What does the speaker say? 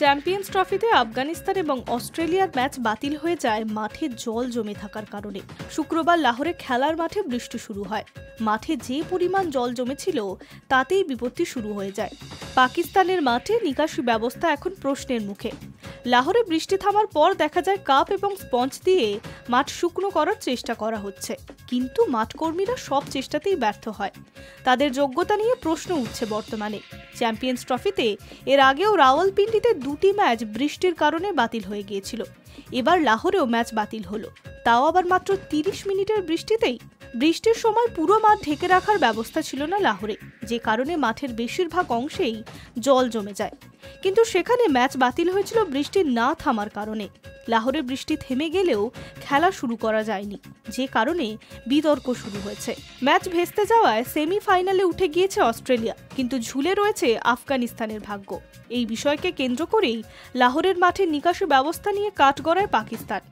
Champions ট্রফিতে আফগানিস্তান এবং অস্ট্রেলিয়ার ম্যাচ বাতিল হয়ে যায় মাঠে জল জমে থাকার কারণে। শুক্রবার লাহোরে খেলার মাঠে বৃষ্টি শুরু হয়। মাঠে যে পরিমাণ জল জমেছিল তাতেই বিপত্তি শুরু হয়ে যায়। পাকিস্তানের মাঠে নিকাশি ব্যবস্থা এখন প্রশ্নের মুখে। লাহোরে বৃষ্টি থামার পর দেখা যায় কাপ এবং স্পঞ্জ দিয়ে মাঠ শুকনো করার চেষ্টা করা হচ্ছে, কিন্তু মাঠকর্মীরা সব চেষ্টাতেই ব্যর্থ হয়। তাদের যোগ্যতা নিয়ে প্রশ্ন উঠছে বর্তমানে। চ্যাম্পিয়ন্স ট্রফিতে এর আগেও রাওয়ালপিন্ডিতে দুটি ম্যাচ বৃষ্টির কারণে বাতিল হয়ে গিয়েছিল। এবার লাহোরেও ম্যাচ বাতিল হলো, তাও আবার মাত্র 30 মিনিটের বৃষ্টিতেই। বৃষ্টির সময় পুরো মাঠ ঢেকে রাখার ব্যবস্থা ছিল না লাহোরে, যে কারণে মাঠের বেশিরভাগ অংশেই জল জমে যায়। কিন্তু সেখানে ম্যাচ বাতিল হয়েছিল বৃষ্টি না থামার কারণে। লাহোরে বৃষ্টি থেমে গেলেও খেলা শুরু করা যায়নি, যে কারণে বিতর্ক শুরু হয়েছে। ম্যাচ ভেস্তে যাওয়ায় সেমিফাইনালে উঠে গিয়েছে অস্ট্রেলিয়া, কিন্তু ঝুলে রয়েছে আফগানিস্তানের ভাগ্য। এই বিষয়কে কেন্দ্র করেই লাহোরের মাঠে নিকাশি ব্যবস্থা নিয়ে কাঠগড়ায় পাকিস্তান।